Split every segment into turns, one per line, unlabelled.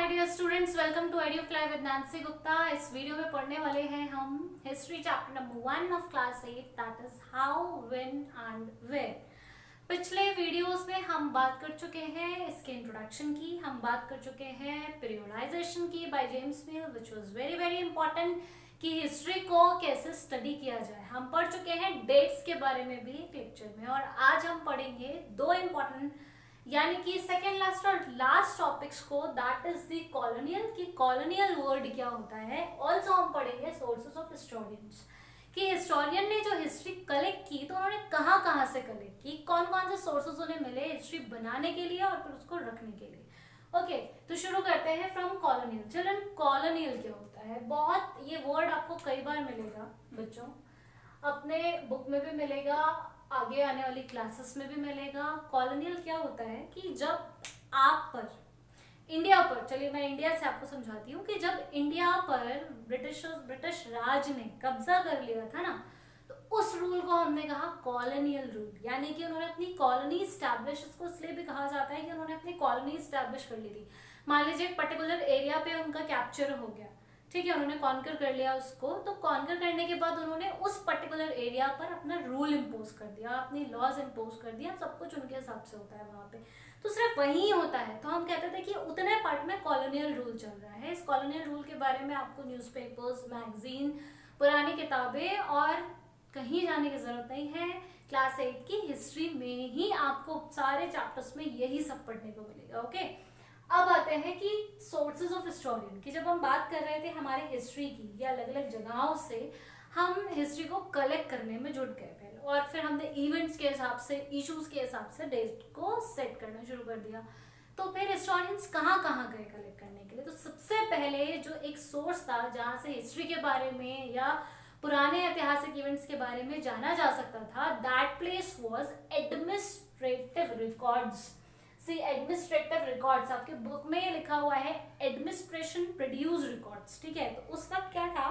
Hi dear students, welcome to Edufly with Nancy Gupta. इस video में पढ़ने वाले हैं हम history chapter number 1 of class 8, that is how, when and where. पिछले वीडियोस में हम बात कर चुके हैं इसके इंट्रोडक्शन की, हम बात कर चुके हैं पीरियोडाइजेशन की by James mill, which was very very important कि हिस्ट्री को कैसे स्टडी किया जाए। हम पढ़ चुके हैं डेट्स के बारे में भी एक लेक्चर में, और आज हम पढ़ेंगे दो इंपॉर्टेंट यानी कि सेकेंड लास्ट और लास्ट टॉपिक्स को, दैट इज द कॉलोनियल की कॉलोनियल वर्ड क्या होता है। ऑल्सो हम पढ़ेंगे सोर्सेस ऑफ हिस्टोरियंस कि हिस्टोरियन ने जो हिस्ट्री कलेक्ट की तो उन्होंने कहाँ कहाँ से कलेक्ट की, कौन कौन से सोर्सेस उन्हें मिले हिस्ट्री बनाने के लिए और फिर उसको रखने के लिए। ओके, तो शुरू करते हैं फ्रॉम कॉलोनियल। चिल्ड्रन, कॉलोनियल क्या होता है? बहुत ये वर्ड आपको कई बार मिलेगा बच्चों, अपने बुक में भी मिलेगा, आगे आने वाली क्लासेस में भी मिलेगा। कॉलोनियल क्या होता है कि जब आप पर इंडिया पर, चलिए मैं इंडिया से आपको समझाती हूँ कि जब इंडिया पर ब्रिटिश राज ने कब्जा कर लिया था ना, तो उस रूल को हमने कहा कॉलोनियल रूल, यानी कि उन्होंने अपनी कॉलोनी स्टैब्लिश, इसको इसलिए भी कहा जाता है कि उन्होंने अपनी कॉलोनी स्टैब्लिश कर ली थी। मान लीजिए एक पर्टिकुलर एरिया पे उनका कैप्चर हो गया, ठीक है, उन्होंने कॉन्कर कर लिया उसको, तो कॉन्कर करने के बाद उन्होंने उस पर्टिकुलर एरिया पर अपना रूल इम्पोज कर दिया, अपनी लॉज इम्पोज कर दिया, सब कुछ उनके हिसाब से होता है वहां पे, तो सिर्फ वही होता है। तो हम कहते थे कि उतने पार्ट में कॉलोनियल रूल चल रहा है। इस कॉलोनियल रूल के बारे में आपको न्यूज़पेपर्स, मैगजीन, पुरानी किताबें और कहीं जाने की जरूरत नहीं है। क्लास 8 की हिस्ट्री में ही आपको सारे चैप्टर्स में यही सब पढ़ने को मिलेगा। ओके, अब आते हैं कि सोर्सेज ऑफ हिस्टोरियन की। जब हम बात कर रहे थे हमारे हिस्ट्री की, या अलग अलग जगहों से हम हिस्ट्री को कलेक्ट करने में जुट गए पहले, और फिर हमने इवेंट्स के हिसाब से, इश्यूज के हिसाब से डेट को सेट करना शुरू कर दिया। तो फिर हिस्टोरियंस कहाँ कहाँ गए कलेक्ट करने के लिए? तो सबसे पहले जो एक सोर्स था जहाँ से हिस्ट्री के बारे में या पुराने ऐतिहासिक इवेंट्स के बारे में जाना जा सकता था, that place was administrative records. See administrative records, आपके बुक में ये लिखा हुआ है एडमिनिस्ट्रेशन प्रोड्यूस रिकॉर्ड्स, ठीक है। तो उस वक्त क्या था,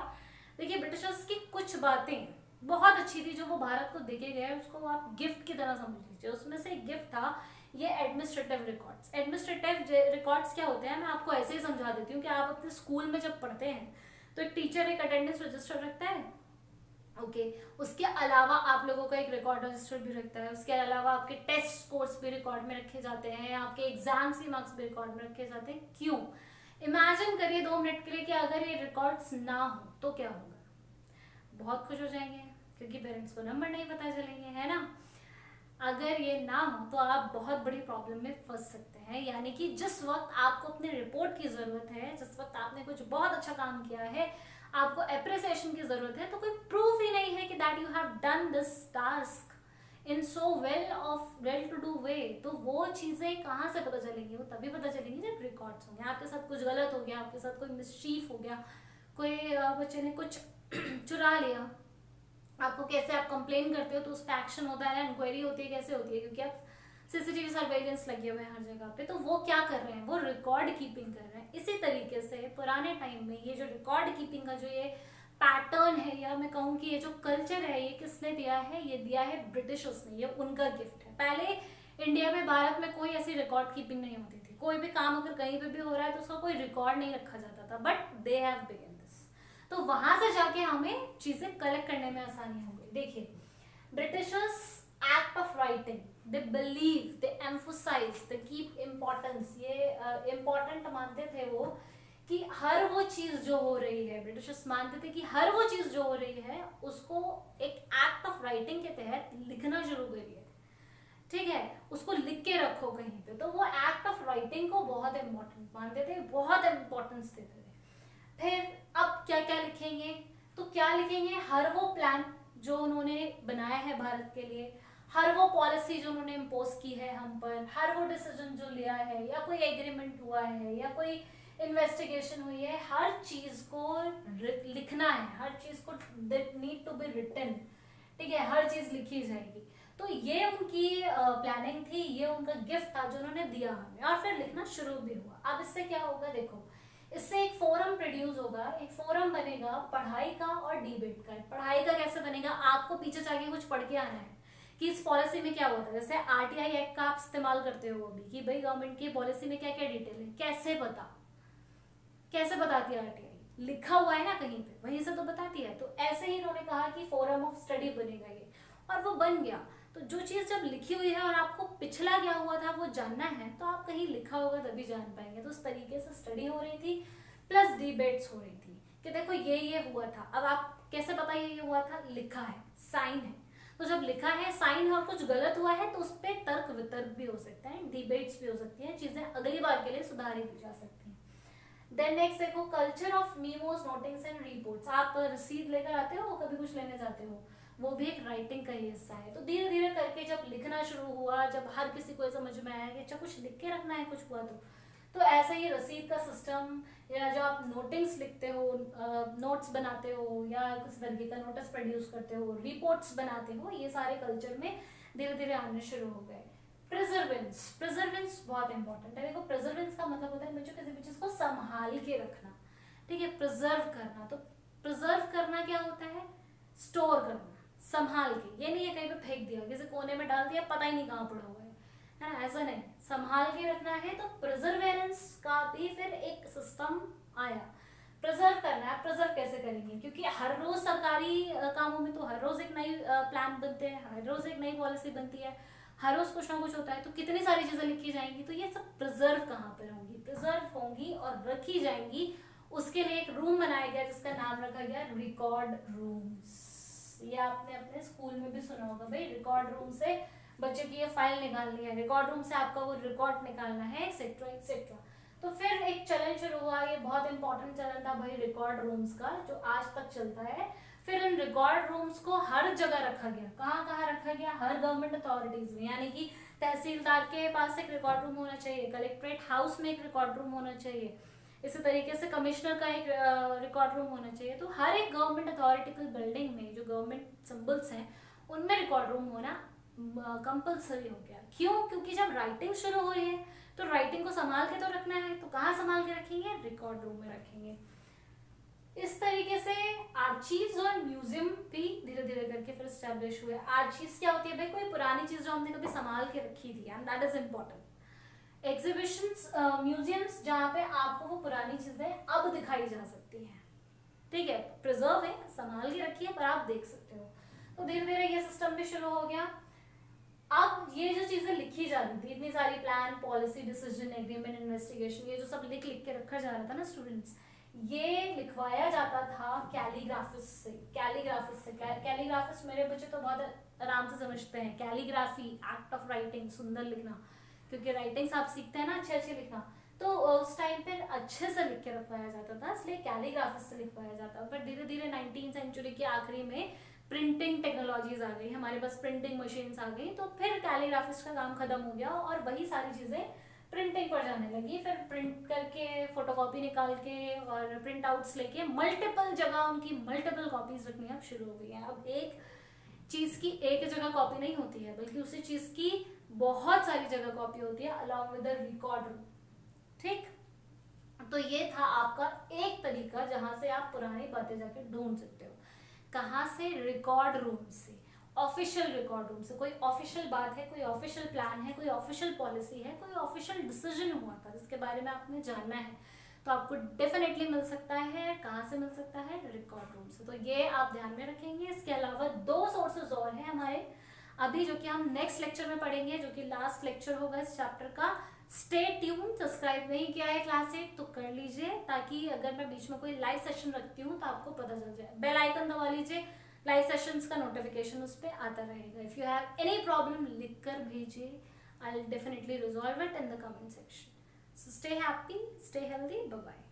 देखिए ब्रिटिशर्स की कुछ बातें बहुत अच्छी थी जो वो भारत को देके गए, उसको आप गिफ्ट की तरह समझ लीजिए। उसमें से एक गिफ्ट था ये एडमिनिस्ट्रेटिव रिकॉर्ड्स। एडमिनिस्ट्रेटिव रिकॉर्ड्स क्या होते हैं, मैं आपको ऐसे ही समझा देती हूँ कि आप अपने स्कूल में जब पढ़ते हैं तो एक टीचर एक अटेंडेंस रजिस्टर रखता है, ओके उसके अलावा आप लोगों का एक रिकॉर्ड रजिस्टर भी रखता है, उसके अलावा आपके टेस्ट स्कोर्स भी रिकॉर्ड में रखे जाते हैं, आपके एग्जाम्स के मार्क्स भी रिकॉर्ड में रखे जाते हैं। क्यों? इमेजिन करिए 2 मिनट के लिए कि अगर ये रिकॉर्ड्स ना हो तो क्या होगा? बहुत खुश हो जाएंगे क्योंकि पेरेंट्स को नंबर नहीं पता चलेंगे, है ना। अगर ये ना हो तो आप बहुत बड़ी प्रॉब्लम में फंस सकते हैं। यानी कि जिस वक्त आपको अपनी रिपोर्ट की जरूरत है, जिस वक्त आपने कुछ बहुत अच्छा काम किया है, आपको एप्रिसिएशन की जरूरत है, तो कोई प्रूफ ही नहीं है कि that you have done this task in so well to do way. तो वो चीजें कहाँ से पता चलेंगी? वो तभी पता चलेंगी जब रिकॉर्ड्स होंगे। आपके साथ कुछ गलत हो गया, आपके साथ कोई मिसचीफ हो गया, कोई बच्चे ने कुछ चुरा लिया, आपको कैसे आप कंप्लेन करते हो तो उस पर एक्शन होता है ना, इंक्वायरी होती है, कैसे होती है? क्योंकि आप सीसीटीवी सर्वेलेंस लगे हुए हैं हर जगह पे। तो वो क्या कर रहे हैं? वो रिकॉर्ड कीपिंग कर रहे हैं। इसी तरीके से पुराने टाइम में ये जो रिकॉर्ड कीपिंग का जो ये पैटर्न है, या मैं कहूँ कि ये जो कल्चर है, ये किसने दिया है? ये दिया है ब्रिटिशर्स ने, ये उनका गिफ्ट है। पहले इंडिया में, भारत में कोई ऐसी रिकॉर्ड कीपिंग नहीं होती थी। कोई भी काम अगर कहीं पे भी हो रहा है तो उसका कोई रिकॉर्ड नहीं रखा जाता था, but they have begun this. तो वहां से जाके हमें चीजें कलेक्ट करने में आसानी हो गई। देखिए, Britishers act of writing, they believe, they emphasise, they keep importance, ये इम्पोर्टेंट मानते थे वो कि हर वो चीज जो हो रही है, ब्रिटिशर्स मानते थे कि हर वो चीज जो हो रही है उसको एक एक्ट ऑफ राइटिंग के तहत लिखना शुरू करिए, ठीक है, उसको लिख के रखो कहीं पे। तो वो एक्ट ऑफ राइटिंग को बहुत इंपॉर्टेंट मानते थे, बहुत इंपॉर्टेंस देते थे। फिर अब क्या क्या लिखेंगे? तो क्या लिखेंगे? हर वो प्लान जो उन्होंने बनाया है भारत के लिए, हर वो पॉलिसी जो उन्होंने इम्पोज की है हम पर, हर वो डिसीजन जो लिया है, या कोई एग्रीमेंट हुआ है, या कोई इन्वेस्टिगेशन हुई है, हर चीज को लिखना है, हर चीज को नीड टू बी रिटन, ठीक है, हर चीज लिखी जाएगी। तो ये उनकी प्लानिंग थी, ये उनका गिफ्ट था जो उन्होंने दिया हमें, और फिर लिखना शुरू भी हुआ। अब इससे क्या होगा? देखो, इससे एक फोरम प्रोड्यूस होगा, एक फोरम बनेगा पढ़ाई का और डिबेट का। पढ़ाई का कैसे बनेगा? आपको पीछे जाके कुछ पढ़ के आना है कि इस पॉलिसी में क्या होता है। जैसे आरटीआई एक्ट का आप इस्तेमाल करते हो अभी कि भाई गवर्नमेंट की पॉलिसी में क्या क्या डिटेल है, कैसे पता? कैसे बताती है आरटीआई? लिखा हुआ है ना कहीं पे, वहीं से तो बताती है। तो ऐसे ही इन्होंने कहा कि फोरम ऑफ स्टडी बनेगा ये, और वो बन गया। तो जो चीज जब लिखी हुई है और आपको पिछला क्या हुआ था वो जानना है, तो आप कहीं लिखा होगा तभी जान पाएंगे। तो उस तरीके से स्टडी हो रही थी, प्लस डिबेट्स हो रही थी कि देखो ये हुआ था। अब आप कैसे पता ये हुआ था? लिखा है, साइन है। तो जब लिखा है, साइन है और कुछ गलत हुआ है तो उस पर तर्क वितर्क भी हो सकता है, डिबेट्स भी हो सकती है, चीजें अगली बार के लिए सुधारी भी जा सकती हैं। देन नेक्स्ट देखो, culture of memos, notings and reports. आप रसीद लेकर आते हो, कभी कुछ लेने जाते हो, वो भी एक राइटिंग का ही हिस्सा है। तो धीरे धीरे करके जब लिखना शुरू हुआ, जब हर किसी को समझ में आया कि अच्छा कुछ लिख के रखना है कुछ हुआ तो ऐसे ही रसीद का सिस्टम, या जो आप नोटिंग्स लिखते हो, नोट्स बनाते हो, या किस तरीके का नोटिस प्रोड्यूस करते हो, रिपोर्ट्स बनाते हो, ये सारे कल्चर में धीरे धीरे आने शुरू हो गए। प्रिजर्वेंस, प्रिजर्वेंस बहुत इंपॉर्टेंट है। देखो प्रिजर्वेंस का मतलब होता है बच्चों किसी भी चीज को संभाल के रखना, ठीक है, प्रिजर्व करना। तो प्रिजर्व करना क्या होता है? स्टोर करना, संभाल के। ये नहीं है कहीं पे फेंक दिया, किसी कोने में डाल दिया, पता ही नहीं कहाँ पड़ा हुआ है ना, ऐसा नहीं, संभाल के रखना है। तो प्रिजर्वेरेंस का भी फिर एक सिस्टम आया, प्रिजर्व करना है। प्रिजर्व कैसे करेंगे? क्योंकि हर रोज सरकारी कामों में तो हर रोज एक नई प्लान बनते हैं, हर रोज एक नई पॉलिसी बनती है, हर रोज कुछ ना कुछ होता है, तो कितनी सारी चीजें लिखी जाएंगी। तो ये सब प्रिजर्व कहाँ पर होंगी? प्रिजर्व होंगी और रखी जाएंगी। उसके लिए एक रूम बनाया गया जिसका नाम रखा गया रिकॉर्ड रूम्स। ये आपने अपने स्कूल में भी सुना होगा भाई, रिकॉर्ड रूम से बच्चों की ये फाइल निकालनी है, रिकॉर्ड रूम से आपका वो रिकॉर्ड निकालना है, एक्सेट्रा एक्सेट्रा। तो फिर एक चलन शुरू हुआ, ये बहुत इंपॉर्टेंट चलन था भाई रिकॉर्ड रूम्स का, जो आज तक चलता है। फिर इन रिकॉर्ड रूम्स को हर जगह रखा गया। कहाँ कहाँ रखा गया? हर गवर्नमेंट अथॉरिटीज में, यानी कि तहसीलदार के पास एक रिकॉर्ड रूम होना चाहिए, कलेक्ट्रेट हाउस में एक रिकॉर्ड रूम होना चाहिए, इसी तरीके से कमिश्नर का एक रिकॉर्ड रूम होना चाहिए। तो हर एक गवर्नमेंट अथॉरिटिकल बिल्डिंग में जो गवर्नमेंट सिंबल्स हैं उनमें रिकॉर्ड रूम होना कंपल्सरी हो गया। क्यों? क्योंकि जब राइटिंग शुरू हो रही है तो राइटिंग को संभाल के तो रखना है, तो कहाँ संभाल के रखेंगे? रिकॉर्ड रूम में रखेंगे। इस तरीके से आर्चीव्स और म्यूजियम भी धीरे धीरे करके फिर स्टैब्लिश हुए। आर्चीव्स क्या होती है भाई? कोई पुरानी चीज जो हमने कभी संभाल के रखी थी, and that is important. Exhibitions, museums, जहाँ पे आपको वो पुरानी चीजें अब दिखाई जा सकती हैं, ठीक है, प्रिजर्व है, संभाल के रखी है पर आप देख सकते हो। तो धीरे धीरे ये सिस्टम भी शुरू हो गया। अब ये जो चीजें लिखी जा रही थी, इतनी सारी plan, policy, decision, agreement, investigation, ये जो सब लिख लिख के रखा जा रहा था ना स्टूडेंट्स, ये लिखवाया जाता था कैलीग्राफिस्ट से। कैलीग्राफिस्ट मेरे बच्चे तो बहुत आराम से समझते हैं। कैलीग्राफी, एक्ट ऑफ राइटिंग, सुंदर लिखना, क्योंकि राइटिंग्स आप सीखते हैं ना अच्छे अच्छे लिखना, तो उस टाइम पे अच्छे से लिख के रखवाया जाता था, इसलिए कैलीग्राफिस्ट से लिखवाया जाता। पर धीरे धीरे 19वीं सेंचुरी के आखिरी में प्रिंटिंग टेक्नोलॉजीज आ गई, हमारे पास प्रिंटिंग मशीन्स आ गई, तो फिर कैलीग्राफिस्ट का काम खत्म हो गया और वही सारी चीजें प्रिंटिंग पर जाने लगी। फिर प्रिंट करके, फोटोकॉपी निकाल के और प्रिंट आउट्स लेके मल्टीपल जगह उनकी मल्टीपल कॉपीज रखनी अब शुरू हो गई है। अब एक चीज की एक जगह कॉपी नहीं होती है, बल्कि उसी चीज की बहुत सारी जगह कॉपी होती है along with the record room, ठीक। तो ये था आपका एक तरीका जहां से आप पुरानी बातें जाके ढूंढ सकते हो। कहाँ से? रिकॉर्ड रूम से, ऑफिशियल रिकॉर्ड रूम से। कोई ऑफिशियल बात है, कोई ऑफिशियल प्लान है, कोई ऑफिशियल पॉलिसी है, कोई ऑफिशियल डिसीजन हुआ था जिसके बारे में आपने जानना है, तो आपको डेफिनेटली मिल सकता है। कहाँ से मिल सकता है? रिकॉर्ड रूम से। तो ये आप ध्यान में रखेंगे। इसके अलावा 2 सोर्सेज और हैं हमारे अभी, जो कि हम नेक्स्ट लेक्चर में पढ़ेंगे, जो कि लास्ट लेक्चर होगा इस चैप्टर का। Stay tune. सब्सक्राइब नहीं किया है क्लास 8 तो कर लीजिए, ताकि अगर मैं बीच में कोई लाइव सेशन रखती हूँ तो आपको पता चल जाए। बेल आइकन दबा लीजिए, लाइव सेशंस का नोटिफिकेशन उस पर आता रहेगा। If you have any problem लिख कर भेजिए, I will definitely resolve it in the comment section. So stay happy, stay healthy, bye bye.